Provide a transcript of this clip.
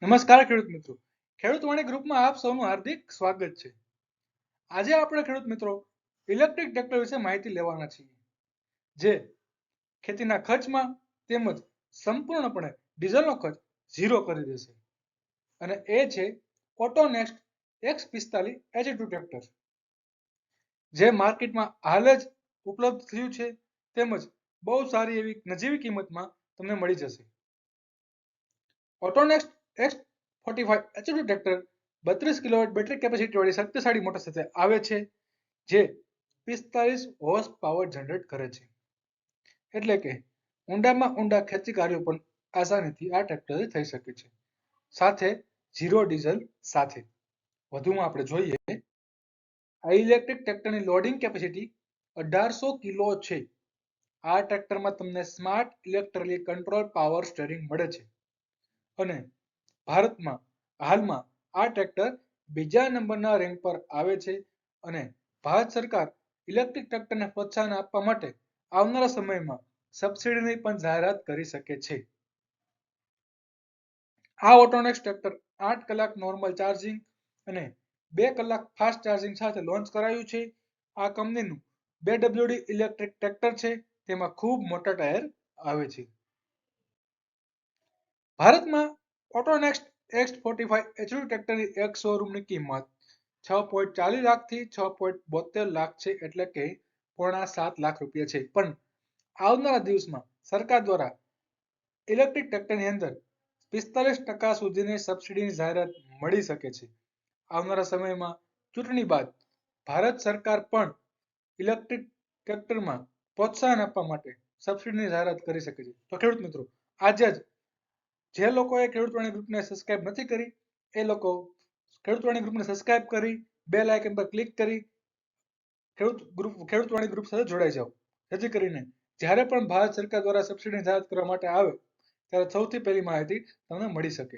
નમસ્કાર ખેડૂત મિત્રો. ખેડૂત વાણી ગ્રુપમાં આપ સૌનું હાર્દિક સ્વાગત છે. આજે આપણે ખેડૂત મિત્રો ઇલેક્ટ્રિક ટ્રેક્ટર વિશે માહિતી લેવાના છીએ, જે ખેતીના ખર્ચમાં તેમજ સંપૂર્ણપણે ડીઝલનો ખર્ચ ઝીરો કરી દેશે. અને એ છે ઓટોનેક્સ્ટ X45H2 ટ્રેક્ટર, જે માર્કેટમાં હાલ જ ઉપલબ્ધ થયું છે તેમજ બહુ સારી એવી નજીવી કિંમતમાં તમને મળી જશે. ઓટોનેક્સ્ટ X45H2 tractor 32 kilowatt battery capacity વાળી શક્તિશાળી મોટર સાથે આવે છે, જે 45 હોર્સ પાવર જનરેટ કરે છે. એટલે કે ઊંડામાં ઊંડા ખેતી કાર્યો પણ આસાનીથી આ ટ્રેક્ટરથી થઈ શકે છે, સાથે ઝીરો ડીઝલ સાથે. વધુમાં આપણે જોઈએ, આ ઇલેક્ટ્રિક ટ્રેક્ટરની લોડિંગ કેપેસિટી 1800 કિલો છે. આ ટ્રેક્ટરમાં તમને smart electrically control power steering મળે છે અને ભારતમાં હાલમાં આ ટ્રેક્ટર બીજા નંબરના રેન્ક પર આવે છે. અને ભારત સરકાર ઇલેક્ટ્રિક ટ્રેક્ટરને પ્રોત્સાહન આપવા માટે આવનારા સમયમાં સબસિડીની પણ જાહેરાત કરી શકે છે. આ ઓટોનેક્સ ટ્રેક્ટર 8 કલાક નોર્મલ ચાર્જિંગ અને 2 કલાક ફાસ્ટ ચાર્જિંગ સાથે લોન્ચ કરાયું છે. આ કંપનીનું 2WD ઇલેક્ટ્રિક ટ્રેક્ટર છે, તેમાં ખૂબ મોટા ટાયર આવે છે. ભારતમાં ઓટોનેક્સ્ટ X45H2 ટ્રેક્ટરની એક શોરૂમની કિંમત 6.40 લાખથી 6.72 લાખ છે, એટલે કે 6.25 લાખ રૂપિયા છે. પણ આવનારા દિવસમાં સરકાર દ્વારા ઇલેક્ટ્રિક ટ્રેક્ટરની અંદર 45% સુધીની સબસિડીની જાહેરાત મળી શકે છે. આવનારા સમયમાં ચૂંટણી બાદ ભારત સરકાર પણ ઇલેક્ટ્રિક ટ્રેક્ટરમાં પ્રોત્સાહન આપવા માટે સબસિડીની જાહેરાત કરી શકે છે. તો ખેડૂત મિત્રો, આજે જ જે લોકોએ ખેડૂત વાણી ગ્રુપને સબસ્ક્રાઇબ નથી કરી એ લોકો ખેડૂત વાણી ગ્રુપને સબસ્ક્રાઇબ કરી બેલ આઇકન પર ક્લિક કરી ખેડૂત વાણી ગ્રુપ સાથે જોડાઈ જાઓ, જેથી કરીને જ્યારે પણ ભારત સરકાર દ્વારા સબસિડીની જાહેરાત કરવા માટે આવે ત્યારે સૌથી પહેલી માહિતી તમને મળી શકે.